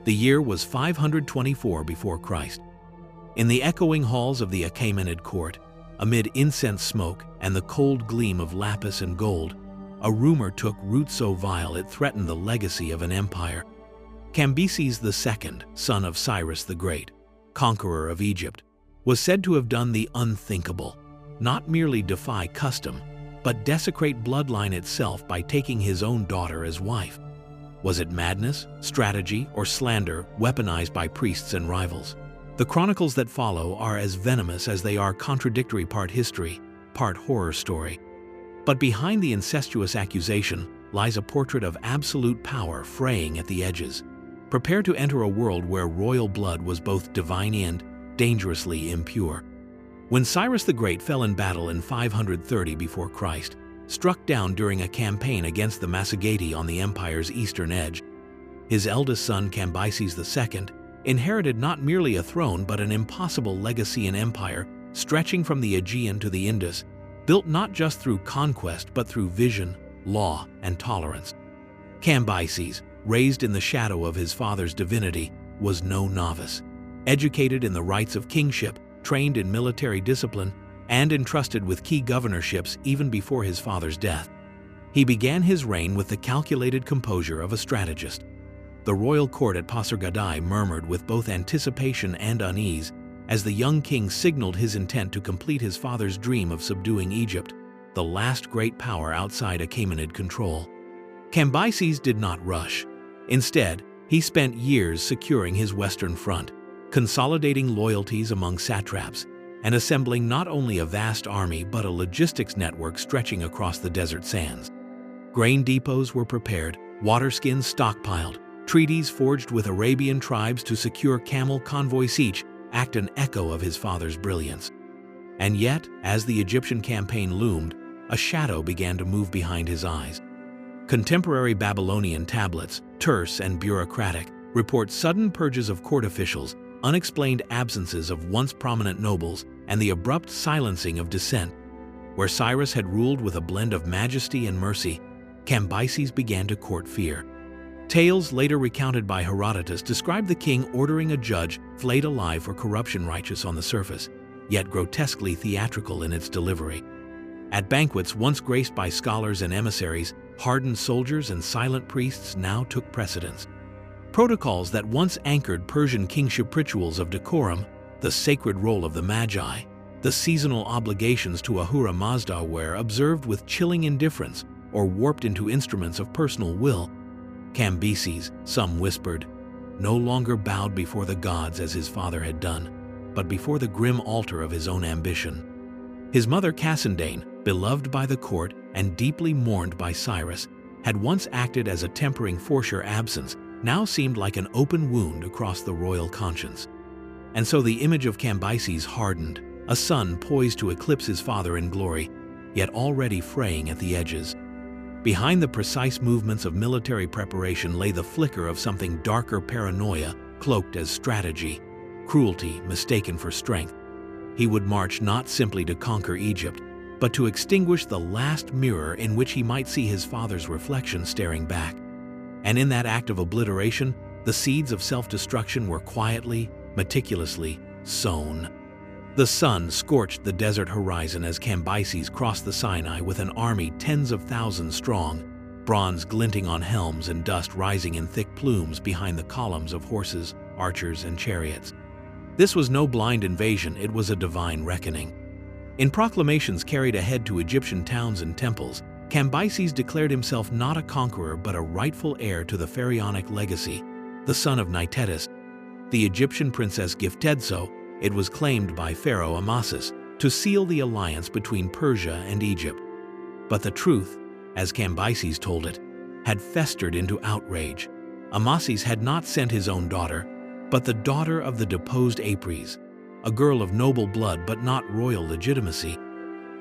The year was 524 before Christ. In the echoing halls of the Achaemenid court, amid incense smoke and the cold gleam of lapis and gold, a rumor took root so vile it threatened the legacy of an empire. Cambyses the Second, son of Cyrus the Great, conqueror of Egypt, was said to have done the unthinkable, not merely defy custom, but desecrate bloodline itself by taking his own daughter as wife. Was it madness, strategy, or slander weaponized by priests and rivals? The chronicles that follow are as venomous as they are contradictory, part history, part horror story. But behind the incestuous accusation lies a portrait of absolute power fraying at the edges. Prepare to enter a world where royal blood was both divine and dangerously impure. When Cyrus the Great fell in battle in 530 before Christ, struck down during a campaign against the Massagetae on the empire's eastern edge, his eldest son Cambyses the Second inherited not merely a throne but an impossible legacy and empire stretching from the Aegean to the Indus, built not just through conquest but through vision, law, and tolerance. Cambyses, raised in the shadow of his father's divinity, was no novice. Educated in the rites of kingship, trained in military discipline, and entrusted with key governorships even before his father's death, he began his reign with the calculated composure of a strategist. The royal court at Pasargadae murmured with both anticipation and unease as the young king signaled his intent to complete his father's dream of subduing Egypt, the last great power outside Achaemenid control. Cambyses did not rush. Instead, he spent years securing his western front, consolidating loyalties among satraps, and assembling not only a vast army but a logistics network stretching across the desert sands. Grain depots were prepared, water skins stockpiled, treaties forged with Arabian tribes to secure camel convoys, each act an echo of his father's brilliance. And yet, as the Egyptian campaign loomed, a shadow began to move behind his eyes. Contemporary Babylonian tablets, terse and bureaucratic, report sudden purges of court officials, unexplained absences of once prominent nobles, and the abrupt silencing of dissent. Where Cyrus had ruled with a blend of majesty and mercy, Cambyses began to court fear. Tales later recounted by Herodotus describe the king ordering a judge flayed alive for corruption, righteous on the surface, yet grotesquely theatrical in its delivery. At banquets once graced by scholars and emissaries, hardened soldiers and silent priests now took precedence. Protocols that once anchored Persian kingship rituals of decorum, the sacred role of the Magi, the seasonal obligations to Ahura Mazda were observed with chilling indifference or warped into instruments of personal will. Cambyses, some whispered, no longer bowed before the gods as his father had done, but before the grim altar of his own ambition. His mother Cassandane, beloved by the court and deeply mourned by Cyrus, had once acted as a tempering force. Her absence now seemed like an open wound across the royal conscience. And so the image of Cambyses hardened, a son poised to eclipse his father in glory, yet already fraying at the edges. Behind the precise movements of military preparation lay the flicker of something darker, paranoia, cloaked as strategy, cruelty mistaken for strength. He would march not simply to conquer Egypt, but to extinguish the last mirror in which he might see his father's reflection staring back. And in that act of obliteration, the seeds of self-destruction were quietly, meticulously sown. The sun scorched the desert horizon as Cambyses crossed the Sinai with an army tens of thousands strong, bronze glinting on helms and dust rising in thick plumes behind the columns of horses, archers, and chariots. This was no blind invasion, it was a divine reckoning. In proclamations carried ahead to Egyptian towns and temples, Cambyses declared himself not a conqueror but a rightful heir to the pharaonic legacy, the son of Nitetis, the Egyptian princess gifted. So it was claimed by Pharaoh Amassed to seal the alliance between Persia and Egypt. But the truth, as Cambyses told it, had festered into outrage. Amassed had not sent his own daughter, but the daughter of the deposed Apries, a girl of noble blood but not royal legitimacy.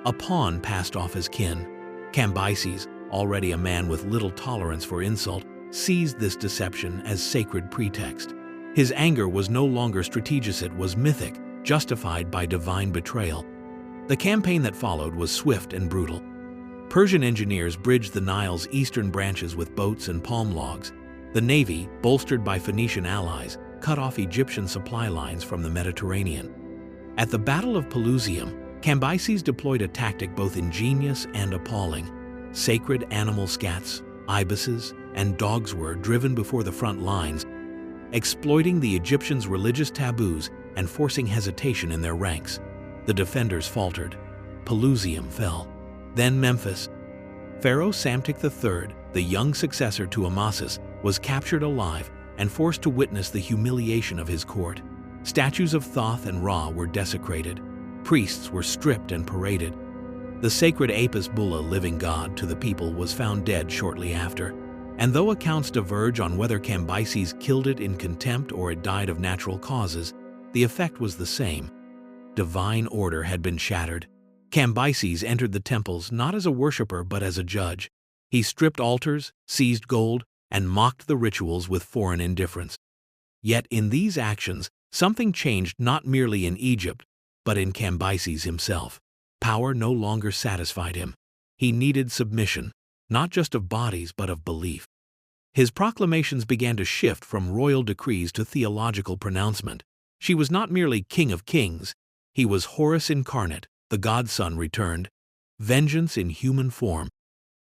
A pawn passed off as kin. Cambyses, already a man with little tolerance for insult, seized this deception as sacred pretext. His anger was no longer strategic, it was mythic, justified by divine betrayal. The campaign that followed was swift and brutal. Persian engineers bridged the Nile's eastern branches with boats and palm logs, The navy, bolstered by Phoenician allies, cut off Egyptian supply lines from the Mediterranean. At the Battle of Pelusium, Cambyses deployed a tactic both ingenious and appalling. Sacred animal scats, ibises, and dogs were driven before the front lines, exploiting the Egyptians' religious taboos and forcing hesitation in their ranks. The defenders faltered. Pelusium fell. Then Memphis. Pharaoh Psamtik III, the young successor to Amasis, was captured alive and forced to witness the humiliation of his court. Statues of Thoth and Ra were desecrated. Priests were stripped and paraded. The sacred Apis bull, a living god to the people, was found dead shortly after. And though accounts diverge on whether Cambyses killed it in contempt or it died of natural causes, the effect was the same. Divine order had been shattered. Cambyses entered the temples not as a worshipper but as a judge. He stripped altars, seized gold, and mocked the rituals with foreign indifference. Yet in these actions, something changed not merely in Egypt, but in Cambyses himself. Power no longer satisfied him. He needed submission, not just of bodies but of belief. His proclamations began to shift from royal decrees to theological pronouncement. She was not merely king of kings, he was Horus incarnate, the godson returned, vengeance in human form.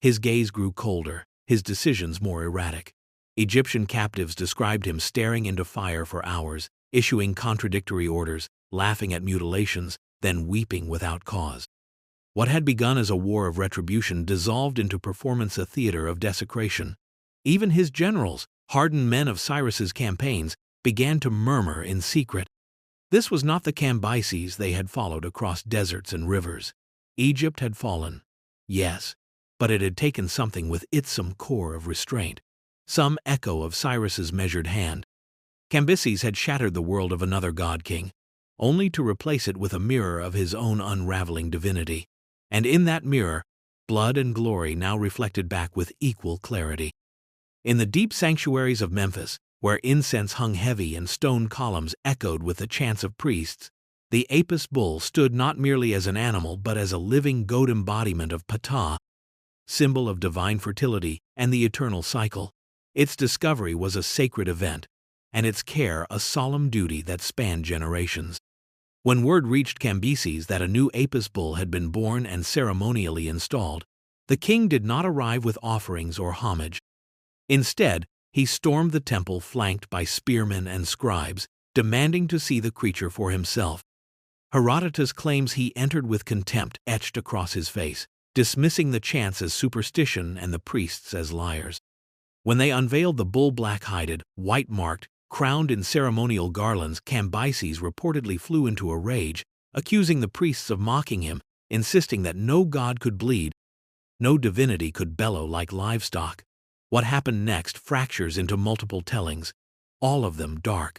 His gaze grew colder, his decisions more erratic. Egyptian captives described him staring into fire for hours, issuing contradictory orders, laughing at mutilations, then weeping without cause. What had begun as a war of retribution dissolved into performance, a theater of desecration. Even his generals, hardened men of Cyrus's campaigns, began to murmur in secret. This was not the Cambyses they had followed across deserts and rivers. Egypt had fallen, yes, but it had taken something with it, some core of restraint, some echo of Cyrus's measured hand. Cambyses had shattered the world of another god-king, only to replace it with a mirror of his own unraveling divinity. And in that mirror, blood and glory now reflected back with equal clarity. In the deep sanctuaries of Memphis, where incense hung heavy and stone columns echoed with the chants of priests, the Apis bull stood not merely as an animal but as a living goat embodiment of Ptah, symbol of divine fertility and the eternal cycle. Its discovery was a sacred event, and its care a solemn duty that spanned generations. When word reached Cambyses that a new Apis bull had been born and ceremonially installed, the king did not arrive with offerings or homage. Instead, he stormed the temple flanked by spearmen and scribes, demanding to see the creature for himself. Herodotus claims he entered with contempt etched across his face, dismissing the chants as superstition and the priests as liars. When they unveiled the bull, black-hided, white-marked, crowned in ceremonial garlands, Cambyses reportedly flew into a rage, accusing the priests of mocking him, insisting that no god could bleed, no divinity could bellow like livestock. What happened next fractures into multiple tellings, all of them dark.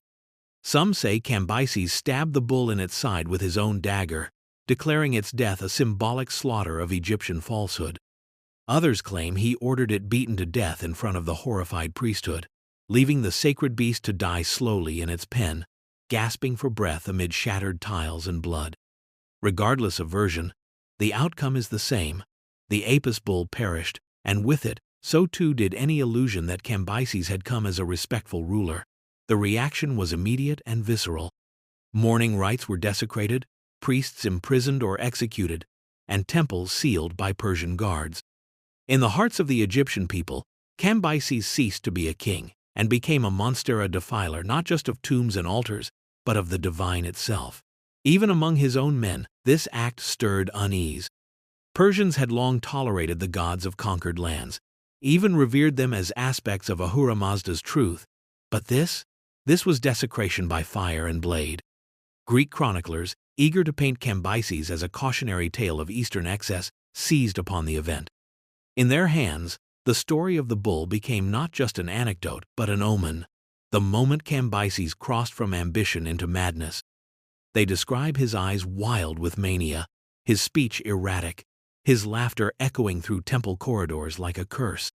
Some say Cambyses stabbed the bull in its side with his own dagger, declaring its death a symbolic slaughter of Egyptian falsehood. Others claim he ordered it beaten to death in front of the horrified priesthood, leaving the sacred beast to die slowly in its pen, gasping for breath amid shattered tiles and blood. Regardless of version, the outcome is the same. The Apis bull perished, and with it, so too did any illusion that Cambyses had come as a respectful ruler. The reaction was immediate and visceral. Mourning rites were desecrated, priests imprisoned or executed, and temples sealed by Persian guards. In the hearts of the Egyptian people, Cambyses ceased to be a king and became a monster, a defiler not just of tombs and altars, but of the divine itself. Even among his own men, this act stirred unease. Persians had long tolerated the gods of conquered lands, even revered them as aspects of Ahura Mazda's truth. But this was desecration by fire and blade. Greek chroniclers, eager to paint Cambyses as a cautionary tale of Eastern excess, seized upon the event. In their hands, the story of the bull became not just an anecdote but an omen, the moment Cambyses crossed from ambition into madness. They describe his eyes wild with mania, his speech erratic, his laughter echoing through temple corridors like a curse.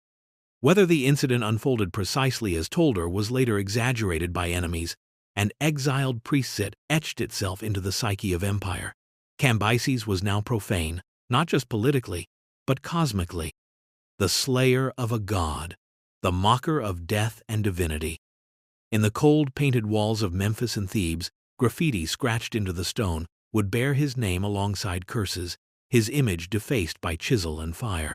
Whether the incident unfolded precisely as told or was later exaggerated by enemies, and exiled priests, it etched itself into the psyche of empire. Cambyses was now profane, not just politically, but cosmically. The slayer of a god, the mocker of death and divinity. In the cold, painted walls of Memphis and Thebes, graffiti scratched into the stone would bear his name alongside curses, his image defaced by chisel and fire.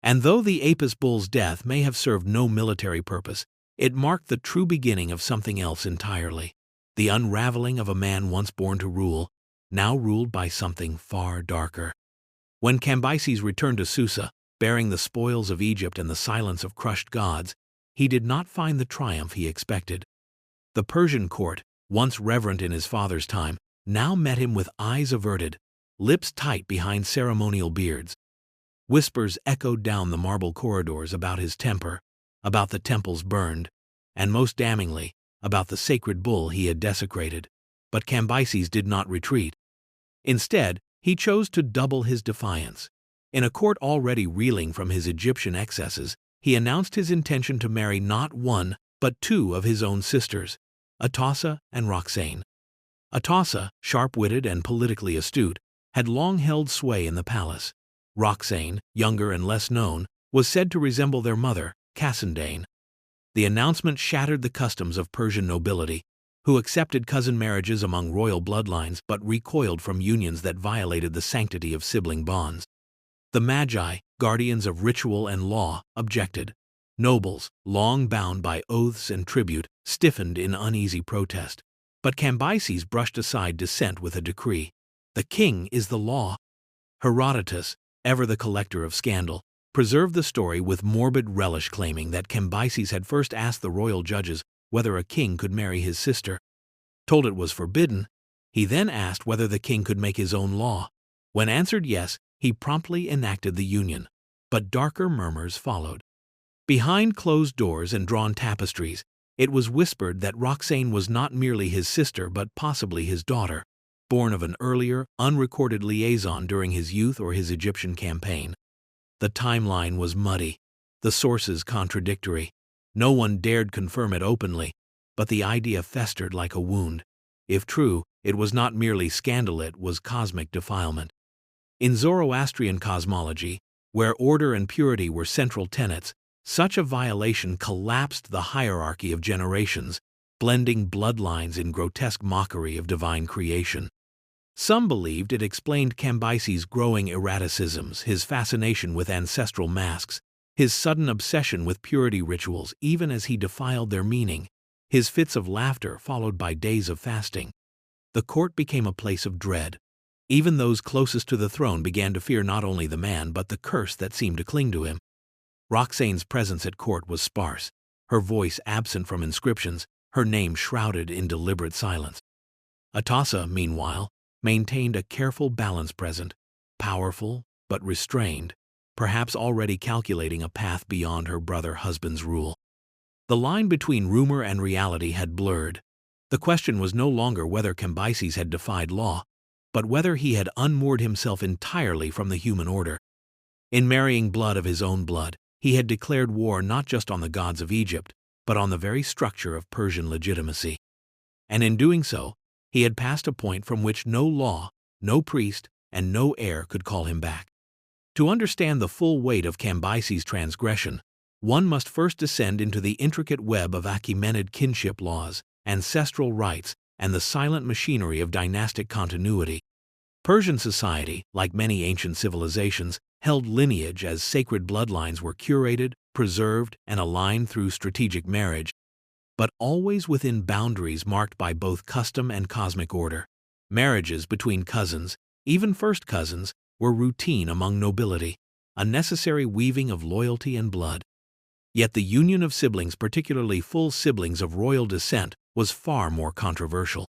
And though the Apis bull's death may have served no military purpose, it marked the true beginning of something else entirely, the unraveling of a man once born to rule, now ruled by something far darker. When Cambyses returned to Susa, bearing the spoils of Egypt and the silence of crushed gods, he did not find the triumph he expected. The Persian court, once reverent in his father's time, now met him with eyes averted, lips tight behind ceremonial beards. Whispers echoed down the marble corridors about his temper, about the temples burned, and most damningly, about the sacred bull he had desecrated. But Cambyses did not retreat. Instead, he chose to double his defiance. In a court already reeling from his Egyptian excesses, he announced his intention to marry not one, but two of his own sisters, Atossa and Roxane. Atossa, sharp-witted and politically astute, had long held sway in the palace. Roxane, younger and less known, was said to resemble their mother, Cassandane. The announcement shattered the customs of Persian nobility, who accepted cousin marriages among royal bloodlines but recoiled from unions that violated the sanctity of sibling bonds. The Magi, guardians of ritual and law, objected. Nobles, long bound by oaths and tribute, stiffened in uneasy protest. But Cambyses brushed aside dissent with a decree. The king is the law. Herodotus, ever the collector of scandal, preserved the story with morbid relish, claiming that Cambyses had first asked the royal judges whether a king could marry his sister. Told it was forbidden, he then asked whether the king could make his own law. When answered yes, he promptly enacted the union. But darker murmurs followed. Behind closed doors and drawn tapestries, it was whispered that Roxane was not merely his sister but possibly his daughter, born of an earlier, unrecorded liaison during his youth or his Egyptian campaign. The timeline was muddy, the sources contradictory. No one dared confirm it openly, but the idea festered like a wound. If true, it was not merely scandal, it was cosmic defilement. In Zoroastrian cosmology, where order and purity were central tenets, such a violation collapsed the hierarchy of generations, blending bloodlines in grotesque mockery of divine creation. Some believed it explained Cambyses' growing erraticisms, his fascination with ancestral masks, his sudden obsession with purity rituals even as he defiled their meaning, his fits of laughter followed by days of fasting. The court became a place of dread. Even those closest to the throne began to fear not only the man but the curse that seemed to cling to him. Roxane's presence at court was sparse, her voice absent from inscriptions, her name shrouded in deliberate silence. Atossa, meanwhile, maintained a careful balance, present, powerful but restrained, perhaps already calculating a path beyond her brother-husband's rule. The line between rumor and reality had blurred. The question was no longer whether Cambyses had defied law, but whether he had unmoored himself entirely from the human order. In marrying blood of his own blood, he had declared war not just on the gods of Egypt, but on the very structure of Persian legitimacy. And in doing so, he had passed a point from which no law, no priest, and no heir could call him back. To understand the full weight of Cambyses' transgression, one must first descend into the intricate web of Achaemenid kinship laws, ancestral rites, and the silent machinery of dynastic continuity. Persian society, like many ancient civilizations, held lineage as sacred bloodlines were curated, preserved, and aligned through strategic marriage, but always within boundaries marked by both custom and cosmic order. Marriages between cousins, even first cousins, were routine among nobility, a necessary weaving of loyalty and blood. Yet the union of siblings, particularly full siblings of royal descent, was far more controversial.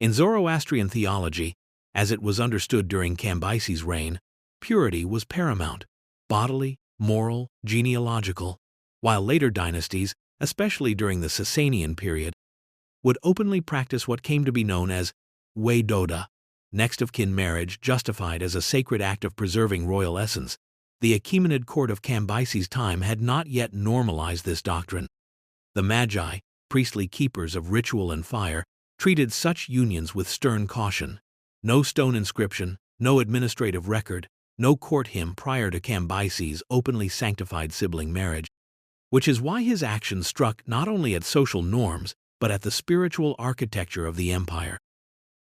In Zoroastrian theology, as it was understood during Cambyses' reign, purity was paramount, bodily, moral, genealogical, while later dynasties, especially during the Sasanian period, would openly practice what came to be known as Weidoda, next-of-kin marriage justified as a sacred act of preserving royal essence. The Achaemenid court of Cambyses' time had not yet normalized this doctrine. The Magi, priestly keepers of ritual and fire, treated such unions with stern caution. No stone inscription, no administrative record, no court hymn prior to Cambyses' openly sanctified sibling marriage. which is why his actions struck not only at social norms but at the spiritual architecture of the empire.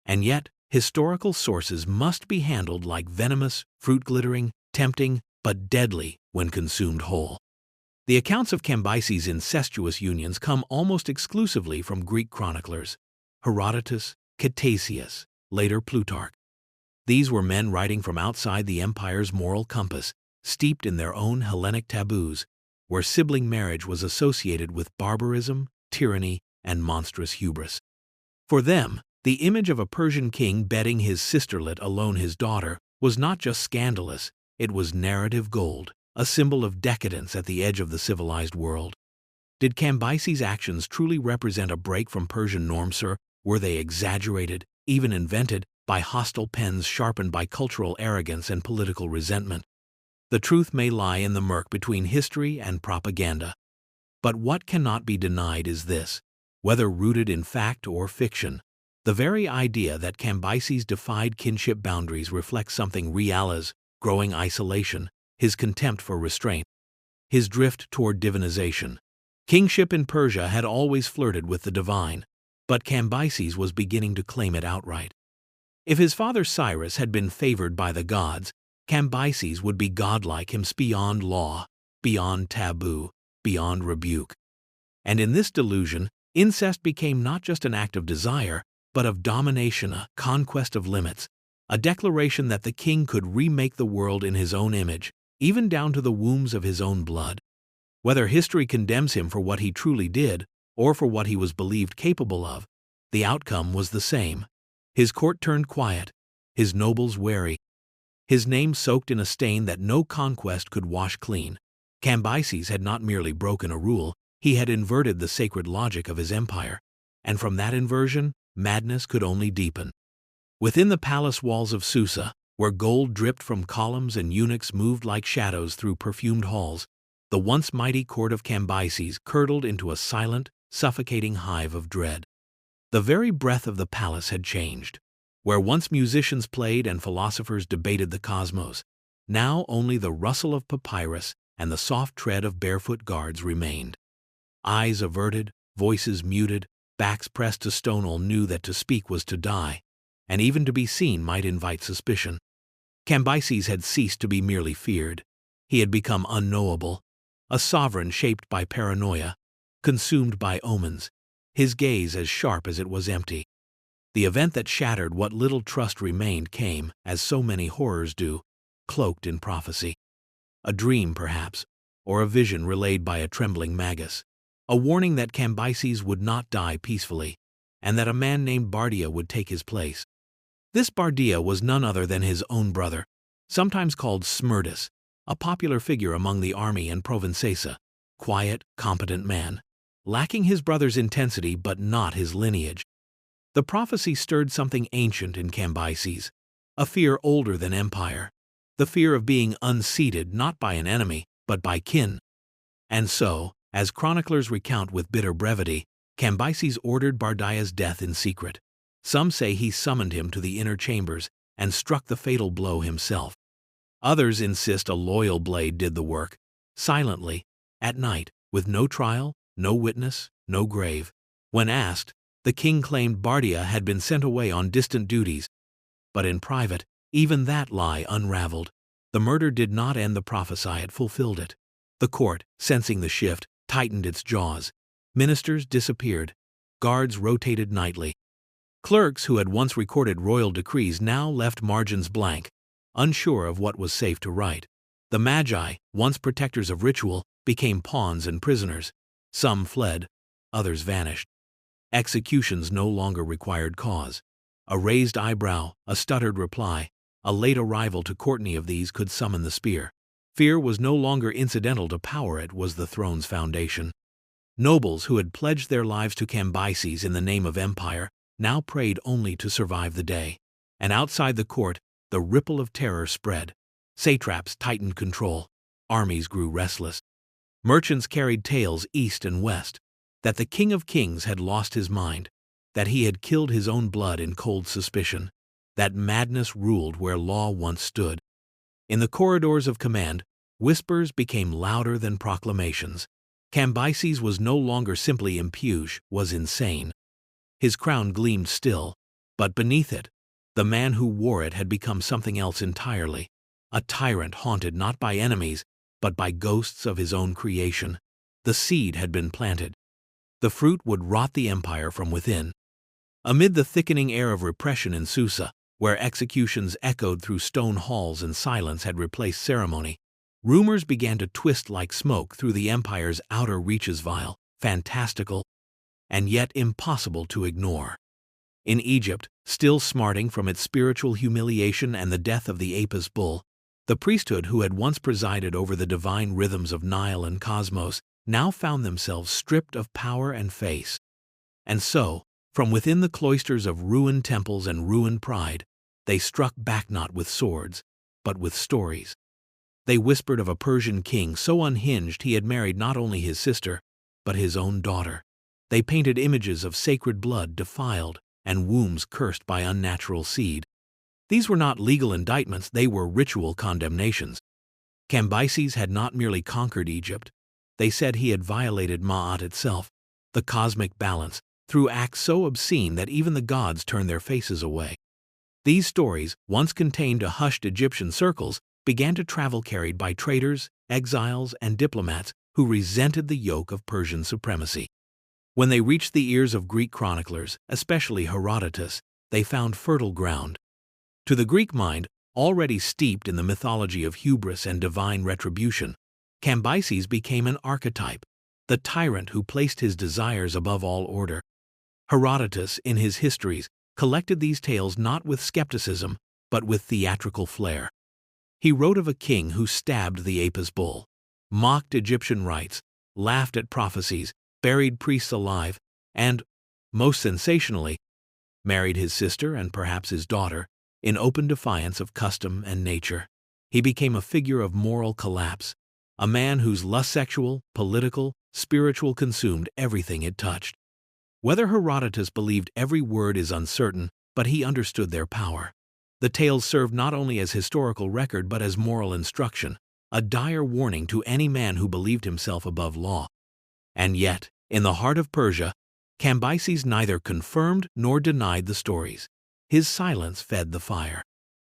And yet, historical sources must be handled like venomous, fruit-glittering, tempting, but deadly when consumed whole. The accounts of Cambyses' incestuous unions come almost exclusively from Greek chroniclers, Herodotus, Ctesias, later Plutarch. These were men writing from outside the empire's moral compass, steeped in their own Hellenic taboos, where sibling marriage was associated with barbarism, tyranny, and monstrous hubris. For them, the image of a Persian king bedding his sisterlet alone his daughter was not just scandalous, it was narrative gold, a symbol of decadence at the edge of the civilized world. Did Cambyses' actions truly represent a break from Persian norms, or were they exaggerated, even invented, by hostile pens sharpened by cultural arrogance and political resentment? The truth may lie in the murk between history and propaganda. But what cannot be denied is this: whether rooted in fact or fiction, the very idea that Cambyses defied kinship boundaries reflects something real: as growing isolation, his contempt for restraint, his drift toward divinization. Kingship in Persia had always flirted with the divine, but Cambyses was beginning to claim it outright. If his father Cyrus had been favored by the gods, Cambyses would be godlike him, beyond law, beyond taboo, beyond rebuke. And in this delusion, incest became not just an act of desire, but of domination, a conquest of limits, a declaration that the king could remake the world in his own image, even down to the wombs of his own blood. Whether history condemns him for what he truly did, or for what he was believed capable of, the outcome was the same. His court turned quiet, his nobles wary, his name soaked in a stain that no conquest could wash clean. Cambyses had not merely broken a rule, he had inverted the sacred logic of his empire, and from that inversion, madness could only deepen. Within the palace walls of Susa, where gold dripped from columns and eunuchs moved like shadows through perfumed halls, the once mighty court of Cambyses curdled into a silent, suffocating hive of dread. The very breath of the palace had changed. Where once musicians played and philosophers debated the cosmos, now only the rustle of papyrus and the soft tread of barefoot guards remained. Eyes averted, voices muted, backs pressed to stone, all knew that to speak was to die, and even to be seen might invite suspicion. Cambyses had ceased to be merely feared. He had become unknowable, a sovereign shaped by paranoia, consumed by omens, his gaze as sharp as it was empty. The event that shattered what little trust remained came, as so many horrors do, cloaked in prophecy. A dream, perhaps, or a vision relayed by a trembling magus. A warning that Cambyses would not die peacefully, and that a man named Bardia would take his place. This Bardia was none other than his own brother, sometimes called Smerdis, a popular figure among the army and Provincesa, quiet, competent man, lacking his brother's intensity but not his lineage. The prophecy stirred something ancient in Cambyses, a fear older than empire, the fear of being unseated not by an enemy, but by kin. And so, as chroniclers recount with bitter brevity, Cambyses ordered Bardia's death in secret. Some say he summoned him to the inner chambers and struck the fatal blow himself. Others insist a loyal blade did the work, silently, at night, with no trial, no witness, no grave. When asked, the king claimed Bardia had been sent away on distant duties. But in private, even that lie unraveled. The murder did not end the prophecy, it fulfilled it. The court, sensing the shift, tightened its jaws. Ministers disappeared. Guards rotated nightly. Clerks who had once recorded royal decrees now left margins blank, unsure of what was safe to write. The magi, once protectors of ritual, became pawns and prisoners. Some fled, others vanished. Executions no longer required cause. A raised eyebrow, a stuttered reply, a late arrival to courtney of these could summon the spear. Fear was no longer incidental to power, it was the throne's foundation. Nobles who had pledged their lives to Cambyses in the name of empire now prayed only to survive the day. And outside the court, the ripple of terror spread. Satraps tightened control. Armies grew restless. Merchants carried tales east and west, that the King of Kings had lost his mind, that he had killed his own blood in cold suspicion, that madness ruled where law once stood. In the corridors of command, whispers became louder than proclamations. Cambyses was no longer simply impure, was insane. His crown gleamed still, but beneath it, the man who wore it had become something else entirely, a tyrant haunted not by enemies, but by ghosts of his own creation. The seed had been planted. The fruit would rot the empire from within. Amid the thickening air of repression in Susa, where executions echoed through stone halls and silence had replaced ceremony, rumors began to twist like smoke through the empire's outer reaches, vile, fantastical, and yet impossible to ignore. In Egypt, still smarting from its spiritual humiliation and the death of the Apis bull, the priesthood who had once presided over the divine rhythms of Nile and cosmos now found themselves stripped of power and face. And so, from within the cloisters of ruined temples and ruined pride, they struck back not with swords, but with stories. They whispered of a Persian king so unhinged he had married not only his sister, but his own daughter. They painted images of sacred blood defiled and wombs cursed by unnatural seed. These were not legal indictments, they were ritual condemnations. Cambyses had not merely conquered Egypt. They said he had violated Ma'at itself, the cosmic balance, through acts so obscene that even the gods turned their faces away. These stories, once contained to hushed Egyptian circles, began to travel carried by traitors, exiles, and diplomats who resented the yoke of Persian supremacy. When they reached the ears of Greek chroniclers, especially Herodotus, they found fertile ground. To the Greek mind, already steeped in the mythology of hubris and divine retribution, Cambyses became an archetype, the tyrant who placed his desires above all order. Herodotus, in his histories, collected these tales not with skepticism, but with theatrical flair. He wrote of a king who stabbed the Apis bull, mocked Egyptian rites, laughed at prophecies, buried priests alive, and, most sensationally, married his sister and perhaps his daughter, in open defiance of custom and nature. He became a figure of moral collapse, a man whose lust, sexual, political, spiritual, consumed everything it touched. Whether Herodotus believed every word is uncertain, but he understood their power. The tales served not only as historical record but as moral instruction, a dire warning to any man who believed himself above law. And yet, in the heart of Persia, Cambyses neither confirmed nor denied the stories. His silence fed the fire.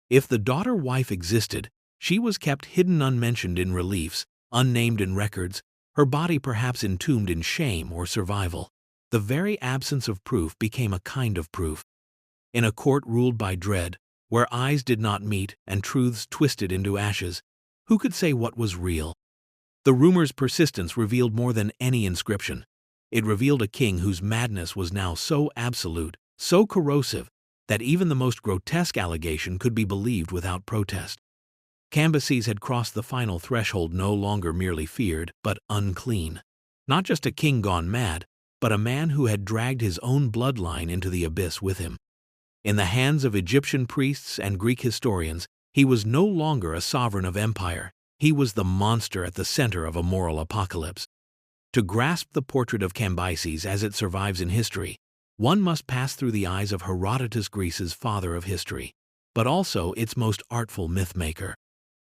If the daughter-wife existed, she was kept hidden, unmentioned in reliefs, unnamed in records, her body perhaps entombed in shame or survival. The very absence of proof became a kind of proof. In a court ruled by dread, where eyes did not meet and truths twisted into ashes, who could say what was real? The rumor's persistence revealed more than any inscription. It revealed a king whose madness was now so absolute, so corrosive, that even the most grotesque allegation could be believed without protest. Cambyses had crossed the final threshold, no longer merely feared, but unclean. Not just a king gone mad, but a man who had dragged his own bloodline into the abyss with him. In the hands of Egyptian priests and Greek historians, he was no longer a sovereign of empire. He was the monster at the center of a moral apocalypse. To grasp the portrait of Cambyses as it survives in history, one must pass through the eyes of Herodotus, Greece's father of history, but also its most artful mythmaker.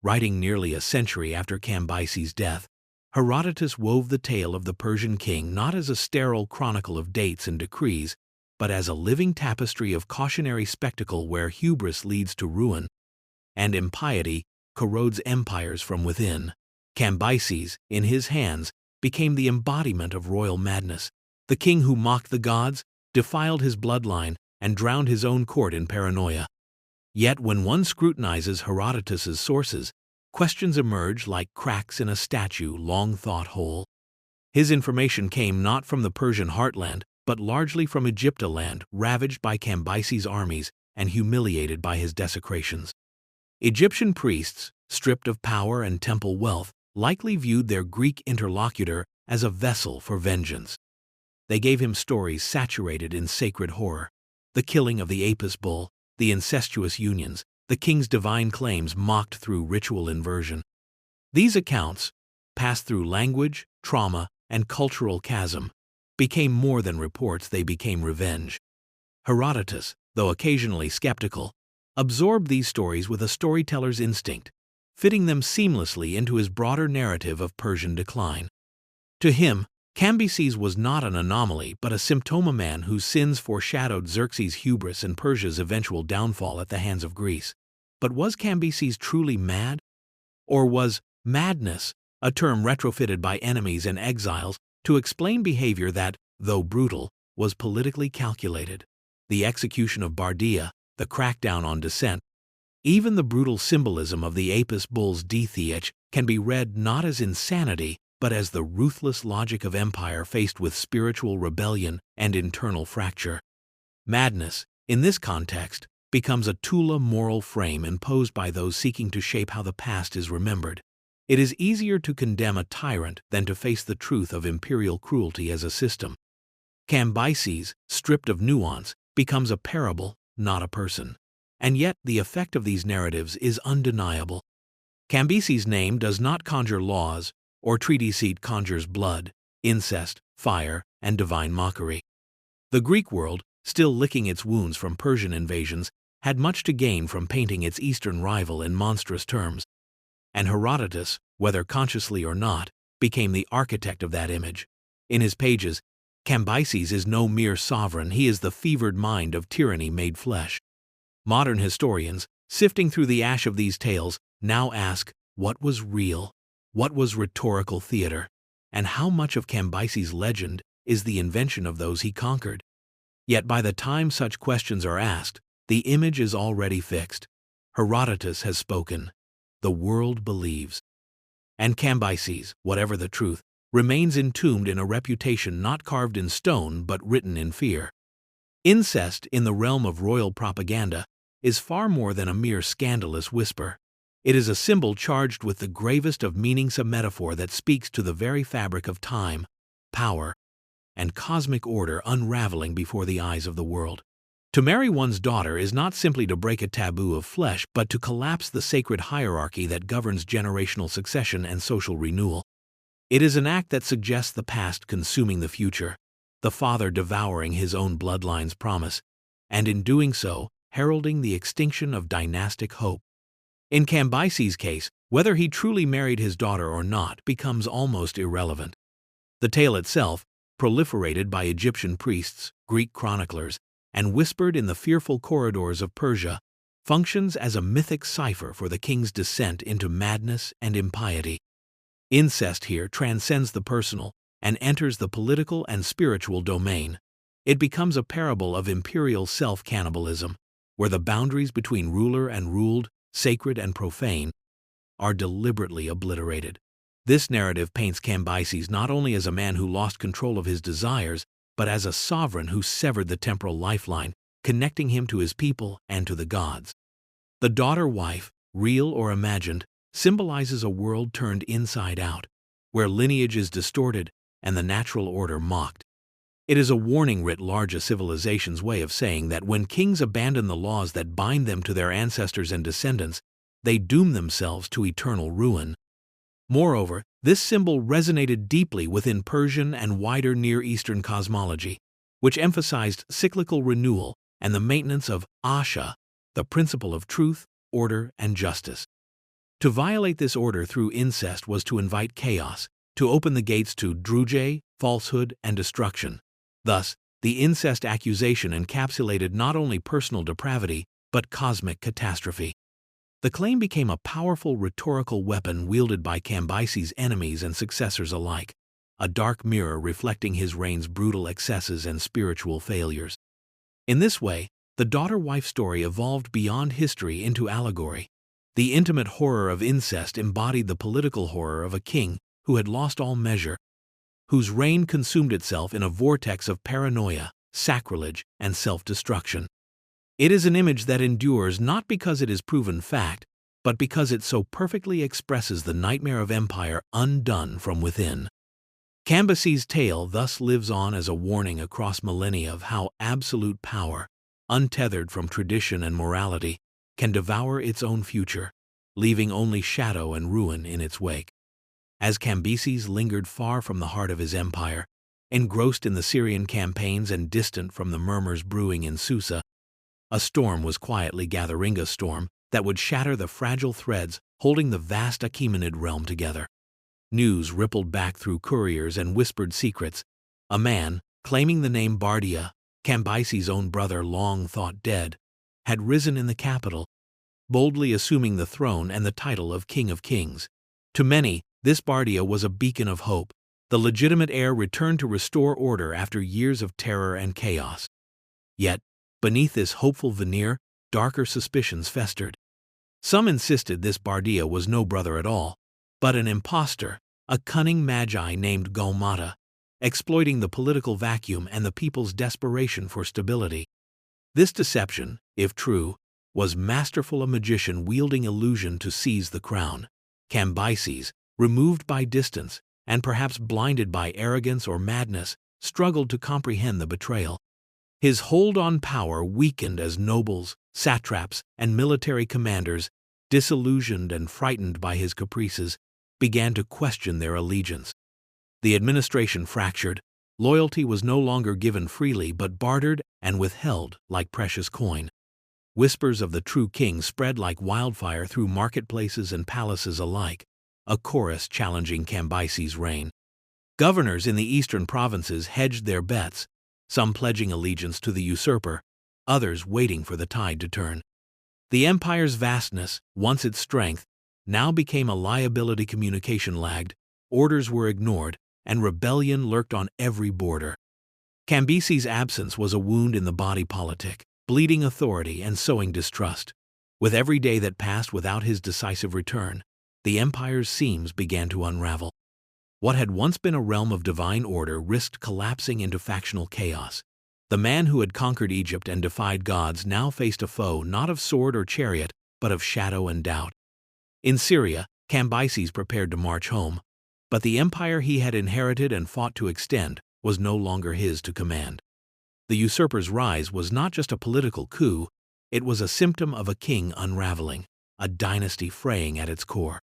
Writing nearly a century after Cambyses' death, Herodotus wove the tale of the Persian king not as a sterile chronicle of dates and decrees, but as a living tapestry of cautionary spectacle where hubris leads to ruin, and impiety corrodes empires from within. Cambyses, in his hands, became the embodiment of royal madness, the king who mocked the gods, defiled his bloodline, and drowned his own court in paranoia. Yet when one scrutinizes Herodotus's sources, questions emerge like cracks in a statue long thought whole. His information came not from the Persian heartland, but largely from Egyptaland, ravaged by Cambyses' armies and humiliated by his desecrations. Egyptian priests, stripped of power and temple wealth, likely viewed their Greek interlocutor as a vessel for vengeance. They gave him stories saturated in sacred horror: the killing of the Apis bull, the incestuous unions, the king's divine claims mocked through ritual inversion. These accounts, passed through language, trauma, and cultural chasm, became more than reports, they became revenge. Herodotus, though occasionally skeptical, absorbed these stories with a storyteller's instinct, fitting them seamlessly into his broader narrative of Persian decline. To him, Cambyses was not an anomaly but a symptom man whose sins foreshadowed Xerxes' hubris and Persia's eventual downfall at the hands of Greece. But was Cambyses truly mad? Or was madness a term retrofitted by enemies and exiles to explain behavior that, though brutal, was politically calculated? The execution of Bardia, the crackdown on dissent, even the brutal symbolism of the Apis bull's defy can be read not as insanity but as the ruthless logic of empire faced with spiritual rebellion and internal fracture. Madness, in this context, becomes a Tula moral frame imposed by those seeking to shape how the past is remembered. It is easier to condemn a tyrant than to face the truth of imperial cruelty as a system. Cambyses, stripped of nuance, becomes a parable, not a person. And yet the effect of these narratives is undeniable. Cambyses' name does not conjure laws, or treatise conjures blood, incest, fire, and divine mockery. The Greek world, still licking its wounds from Persian invasions, had much to gain from painting its eastern rival in monstrous terms. And Herodotus, whether consciously or not, became the architect of that image. In his pages, Cambyses is no mere sovereign, he is the fevered mind of tyranny made flesh. Modern historians, sifting through the ash of these tales, now ask, what was real? What was rhetorical theater? And how much of Cambyses' legend is the invention of those he conquered? Yet by the time such questions are asked, the image is already fixed. Herodotus has spoken. The world believes. And Cambyses, whatever the truth, remains entombed in a reputation not carved in stone but written in fear. Incest in the realm of royal propaganda is far more than a mere scandalous whisper. It is a symbol charged with the gravest of meanings, a metaphor that speaks to the very fabric of time, power, and cosmic order unraveling before the eyes of the world. To marry one's daughter is not simply to break a taboo of flesh but to collapse the sacred hierarchy that governs generational succession and social renewal. It is an act that suggests the past consuming the future, the father devouring his own bloodline's promise, and in doing so, heralding the extinction of dynastic hope. In Cambyses' case, whether he truly married his daughter or not becomes almost irrelevant. The tale itself, proliferated by Egyptian priests, Greek chroniclers, and whispered in the fearful corridors of Persia, functions as a mythic cipher for the king's descent into madness and impiety. Incest here transcends the personal and enters the political and spiritual domain. It becomes a parable of imperial self-cannibalism, where the boundaries between ruler and ruled, sacred and profane, are deliberately obliterated. This narrative paints Cambyses not only as a man who lost control of his desires, but as a sovereign who severed the temporal lifeline, connecting him to his people and to the gods. The daughter-wife, real or imagined, symbolizes a world turned inside out, where lineage is distorted and the natural order mocked. It is a warning writ large, a civilization's way of saying that when kings abandon the laws that bind them to their ancestors and descendants, they doom themselves to eternal ruin. Moreover, this symbol resonated deeply within Persian and wider Near Eastern cosmology, which emphasized cyclical renewal and the maintenance of Asha, the principle of truth, order, and justice. To violate this order through incest was to invite chaos, to open the gates to druje, falsehood, and destruction. Thus, the incest accusation encapsulated not only personal depravity, but cosmic catastrophe. The claim became a powerful rhetorical weapon wielded by Cambyses' enemies and successors alike, a dark mirror reflecting his reign's brutal excesses and spiritual failures. In this way, the daughter-wife story evolved beyond history into allegory. The intimate horror of incest embodied the political horror of a king who had lost all measure, whose reign consumed itself in a vortex of paranoia, sacrilege, and self-destruction. It is an image that endures not because it is proven fact, but because it so perfectly expresses the nightmare of empire undone from within. Cambyses' tale thus lives on as a warning across millennia of how absolute power, untethered from tradition and morality, can devour its own future, leaving only shadow and ruin in its wake. As Cambyses lingered far from the heart of his empire, engrossed in the Syrian campaigns and distant from the murmurs brewing in Susa, a storm was quietly gathering, a storm that would shatter the fragile threads holding the vast Achaemenid realm together. News rippled back through couriers and whispered secrets. A man, claiming the name Bardia, Cambyses' own brother long thought dead, had risen in the capital, boldly assuming the throne and the title of King of Kings. To many, this Bardia was a beacon of hope, the legitimate heir returned to restore order after years of terror and chaos. Yet, beneath this hopeful veneer, darker suspicions festered. Some insisted this Bardia was no brother at all, but an impostor, a cunning magi named Gaumata, exploiting the political vacuum and the people's desperation for stability. This deception, if true, was masterful, a magician wielding illusion to seize the crown. Cambyses, removed by distance, and perhaps blinded by arrogance or madness, struggled to comprehend the betrayal. His hold on power weakened as nobles, satraps, and military commanders, disillusioned and frightened by his caprices, began to question their allegiance. The administration fractured, loyalty was no longer given freely but bartered and withheld like precious coin. Whispers of the true king spread like wildfire through marketplaces and palaces alike, a chorus challenging Cambyses' reign. Governors in the eastern provinces hedged their bets, some pledging allegiance to the usurper, others waiting for the tide to turn. The empire's vastness, once its strength, now became a liability. Communication lagged, orders were ignored, and rebellion lurked on every border. Cambyses' absence was a wound in the body politic, bleeding authority and sowing distrust. With every day that passed without his decisive return, the empire's seams began to unravel. What had once been a realm of divine order risked collapsing into factional chaos. The man who had conquered Egypt and defied gods now faced a foe not of sword or chariot, but of shadow and doubt. In Syria, Cambyses prepared to march home, but the empire he had inherited and fought to extend was no longer his to command. The usurper's rise was not just a political coup, it was a symptom of a king unraveling, a dynasty fraying at its core.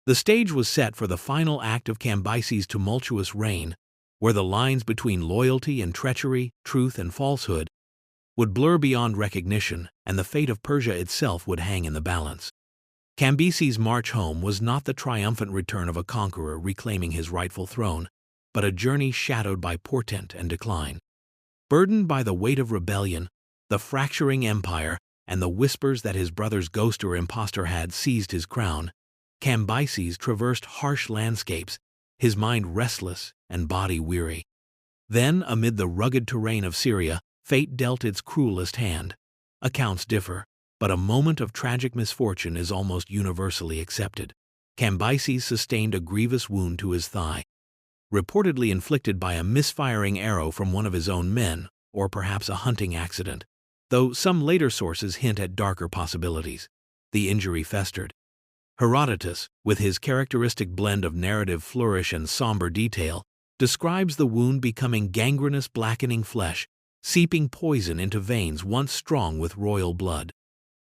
The stage was set for the final act of Cambyses' tumultuous reign, where the lines between loyalty and treachery, truth and falsehood, would blur beyond recognition, and the fate of Persia itself would hang in the balance. Cambyses' march home was not the triumphant return of a conqueror reclaiming his rightful throne, but a journey shadowed by portent and decline. Burdened by the weight of rebellion, the fracturing empire, and the whispers that his brother's ghost or impostor had seized his crown, Cambyses traversed harsh landscapes, his mind restless and body weary. Then, amid the rugged terrain of Syria, fate dealt its cruelest hand. Accounts differ, but a moment of tragic misfortune is almost universally accepted. Cambyses sustained a grievous wound to his thigh, reportedly inflicted by a misfiring arrow from one of his own men, or perhaps a hunting accident, though some later sources hint at darker possibilities. The injury festered. Herodotus, with his characteristic blend of narrative flourish and somber detail, describes the wound becoming gangrenous, blackening flesh, seeping poison into veins once strong with royal blood.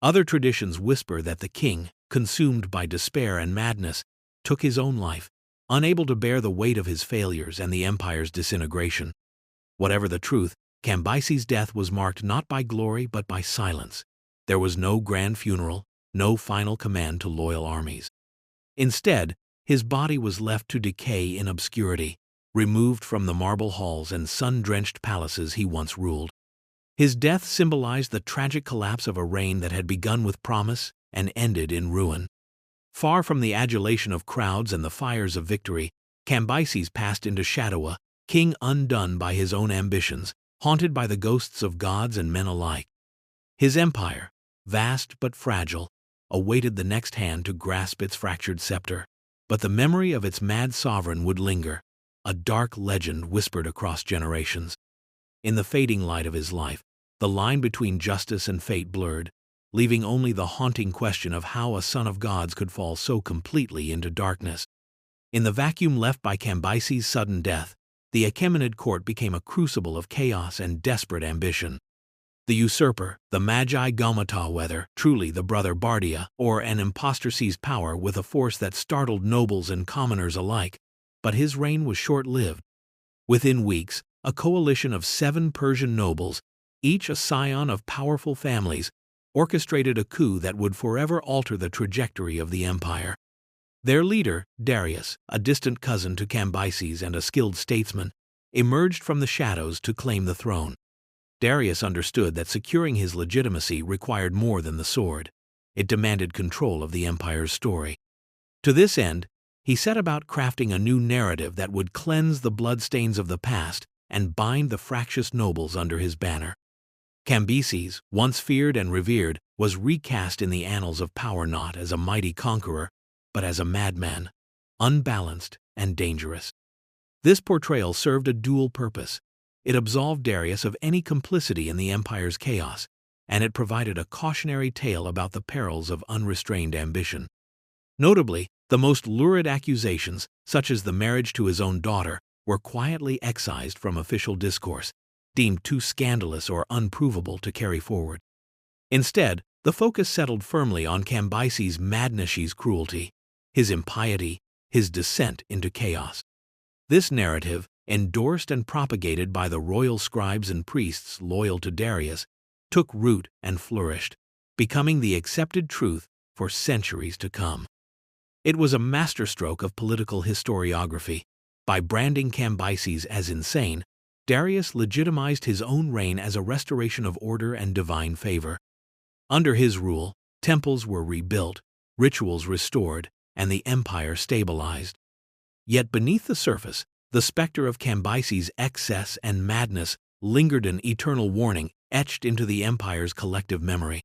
Other traditions whisper that the king, consumed by despair and madness, took his own life, unable to bear the weight of his failures and the empire's disintegration. Whatever the truth, Cambyses' death was marked not by glory but by silence. There was no grand funeral, no final command to loyal armies. Instead, his body was left to decay in obscurity, removed from the marble halls and sun-drenched palaces he once ruled. His death symbolized the tragic collapse of a reign that had begun with promise and ended in ruin. Far from the adulation of crowds and the fires of victory, Cambyses passed into shadow, a king undone by his own ambitions, haunted by the ghosts of gods and men alike. His empire, vast but fragile, awaited the next hand to grasp its fractured scepter, but the memory of its mad sovereign would linger, a dark legend whispered across generations. In the fading light of his life, the line between justice and fate blurred, leaving only the haunting question of how a son of gods could fall so completely into darkness. In the vacuum left by Cambyses' sudden death, the Achaemenid court became a crucible of chaos and desperate ambition. The usurper, the magi Gaumata, whether truly the brother Bardia or an impostor, seized power with a force that startled nobles and commoners alike, but his reign was short-lived. Within weeks, a coalition of 7 Persian nobles, each a scion of powerful families, orchestrated a coup that would forever alter the trajectory of the empire. Their leader, Darius, a distant cousin to Cambyses and a skilled statesman, emerged from the shadows to claim the throne. Darius understood that securing his legitimacy required more than the sword. It demanded control of the empire's story. To this end, he set about crafting a new narrative that would cleanse the bloodstains of the past and bind the fractious nobles under his banner. Cambyses, once feared and revered, was recast in the annals of power not as a mighty conqueror, but as a madman, unbalanced and dangerous. This portrayal served a dual purpose. It absolved Darius of any complicity in the empire's chaos, and it provided a cautionary tale about the perils of unrestrained ambition. Notably, the most lurid accusations, such as the marriage to his own daughter, were quietly excised from official discourse, deemed too scandalous or unprovable to carry forward. Instead, the focus settled firmly on Cambyses' madness's cruelty, his impiety, his descent into chaos. This narrative, endorsed and propagated by the royal scribes and priests loyal to Darius, took root and flourished, becoming the accepted truth for centuries to come. It was a masterstroke of political historiography. By branding Cambyses as insane, Darius legitimized his own reign as a restoration of order and divine favor. Under his rule, temples were rebuilt, rituals restored, and the empire stabilized. Yet beneath the surface, the specter of Cambyses' excess and madness lingered, an eternal warning etched into the empire's collective memory.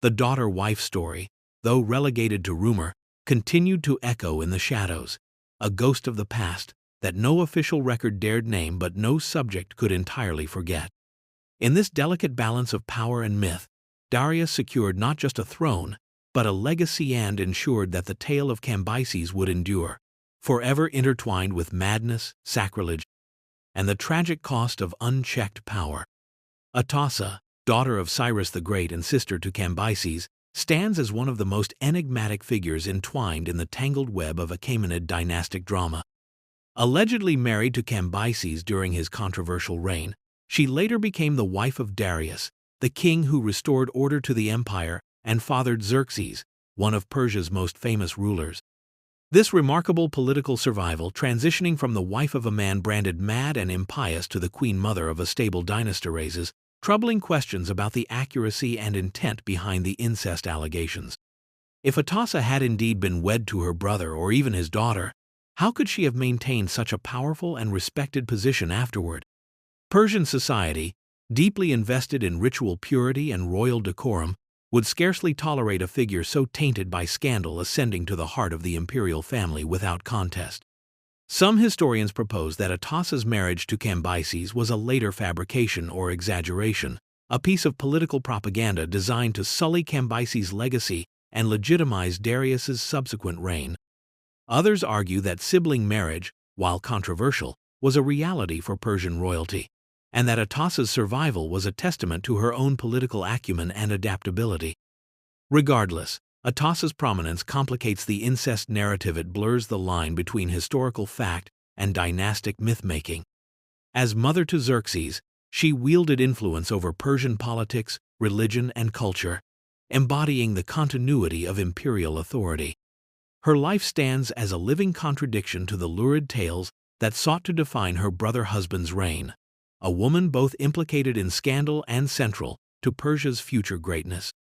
The daughter-wife story, though relegated to rumor, continued to echo in the shadows, a ghost of the past that no official record dared name but no subject could entirely forget. In this delicate balance of power and myth, Darius secured not just a throne, but a legacy and ensured that the tale of Cambyses would endure, forever intertwined with madness, sacrilege, and the tragic cost of unchecked power. Atossa, daughter of Cyrus the Great and sister to Cambyses, stands as one of the most enigmatic figures entwined in the tangled web of Achaemenid dynastic drama. Allegedly married to Cambyses during his controversial reign, she later became the wife of Darius, the king who restored order to the empire and fathered Xerxes, one of Persia's most famous rulers. This remarkable political survival, transitioning from the wife of a man branded mad and impious to the queen mother of a stable dynasty, raises troubling questions about the accuracy and intent behind the incest allegations. If Atossa had indeed been wed to her brother or even his daughter, how could she have maintained such a powerful and respected position afterward? Persian society, deeply invested in ritual purity and royal decorum, would scarcely tolerate a figure so tainted by scandal ascending to the heart of the imperial family without contest. Some historians propose that Atossa's marriage to Cambyses was a later fabrication or exaggeration, a piece of political propaganda designed to sully Cambyses' legacy and legitimize Darius's subsequent reign. Others argue that sibling marriage, while controversial, was a reality for Persian royalty, and that Atossa's survival was a testament to her own political acumen and adaptability. Regardless, Atossa's prominence complicates the incest narrative. It blurs the line between historical fact and dynastic myth-making. As mother to Xerxes, she wielded influence over Persian politics, religion, and culture, embodying the continuity of imperial authority. Her life stands as a living contradiction to the lurid tales that sought to define her brother-husband's reign, a woman both implicated in scandal and central to Persia's future greatness.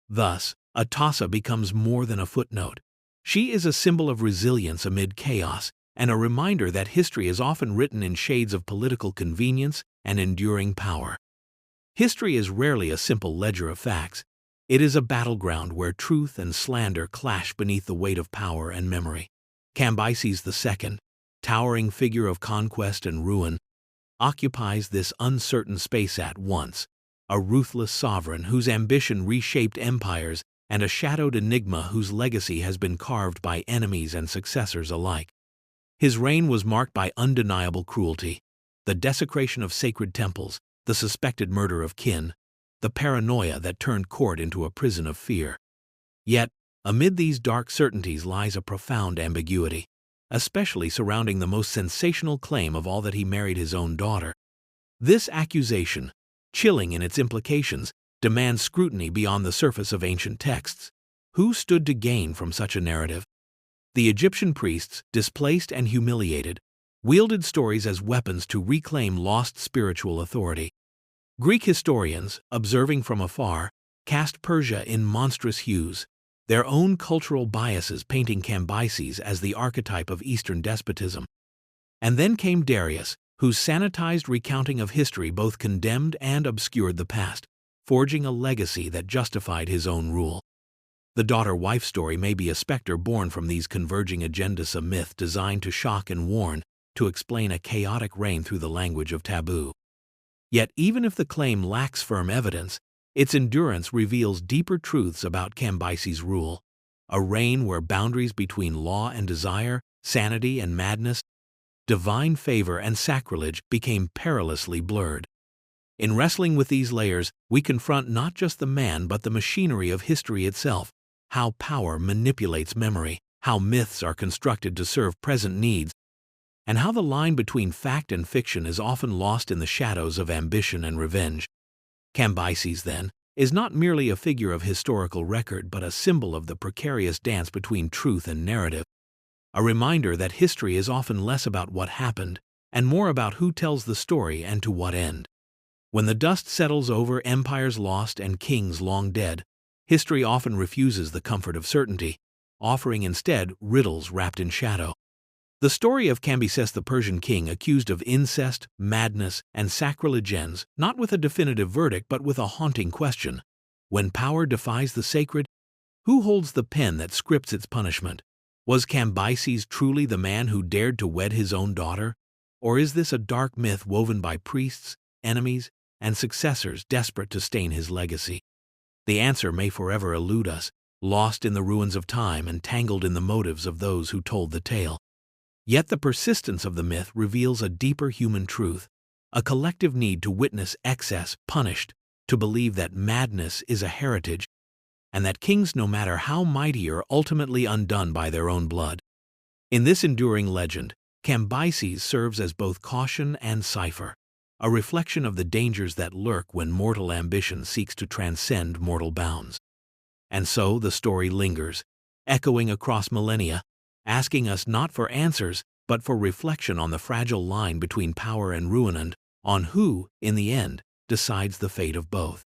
Thus, Atossa becomes more than a footnote. She is a symbol of resilience amid chaos and a reminder that history is often written in shades of political convenience and enduring power. History is rarely a simple ledger of facts. It is a battleground where truth and slander clash beneath the weight of power and memory. Cambyses the Second, towering figure of conquest and ruin, occupies this uncertain space at once, a ruthless sovereign whose ambition reshaped empires and a shadowed enigma whose legacy has been carved by enemies and successors alike. His reign was marked by undeniable cruelty, the desecration of sacred temples, the suspected murder of kin, the paranoia that turned court into a prison of fear. Yet, amid these dark certainties lies a profound ambiguity, especially surrounding the most sensational claim of all that he married his own daughter. This accusation, chilling in its implications, demands scrutiny beyond the surface of ancient texts. Who stood to gain from such a narrative? The Egyptian priests, displaced and humiliated, wielded stories as weapons to reclaim lost spiritual authority. Greek historians, observing from afar, cast Persia in monstrous hues, their own cultural biases painting Cambyses as the archetype of Eastern despotism. And then came Darius, whose sanitized recounting of history both condemned and obscured the past, forging a legacy that justified his own rule. The daughter-wife story may be a specter born from these converging agendas, a myth designed to shock and warn, to explain a chaotic reign through the language of taboo. Yet even if the claim lacks firm evidence, its endurance reveals deeper truths about Cambyses' rule, a reign where boundaries between law and desire, sanity and madness, divine favor and sacrilege became perilously blurred. In wrestling with these layers, we confront not just the man but the machinery of history itself, how power manipulates memory, how myths are constructed to serve present needs, and how the line between fact and fiction is often lost in the shadows of ambition and revenge. Cambyses, then, is not merely a figure of historical record but a symbol of the precarious dance between truth and narrative, a reminder that history is often less about what happened and more about who tells the story and to what end. When the dust settles over empires lost and kings long dead, history often refuses the comfort of certainty, offering instead riddles wrapped in shadow. The story of Cambyses the Persian king, accused of incest, madness, and sacrilege, ends not with a definitive verdict but with a haunting question. When power defies the sacred, who holds the pen that scripts its punishment? Was Cambyses truly the man who dared to wed his own daughter? Or is this a dark myth woven by priests, enemies, and successors desperate to stain his legacy? The answer may forever elude us, lost in the ruins of time and tangled in the motives of those who told the tale. Yet the persistence of the myth reveals a deeper human truth, a collective need to witness excess punished, to believe that madness is a heritage, and that kings, no matter how mighty, are ultimately undone by their own blood. In this enduring legend, Cambyses serves as both caution and cipher, a reflection of the dangers that lurk when mortal ambition seeks to transcend mortal bounds. And so the story lingers, echoing across millennia, asking us not for answers, but for reflection on the fragile line between power and ruin and on who, in the end, decides the fate of both.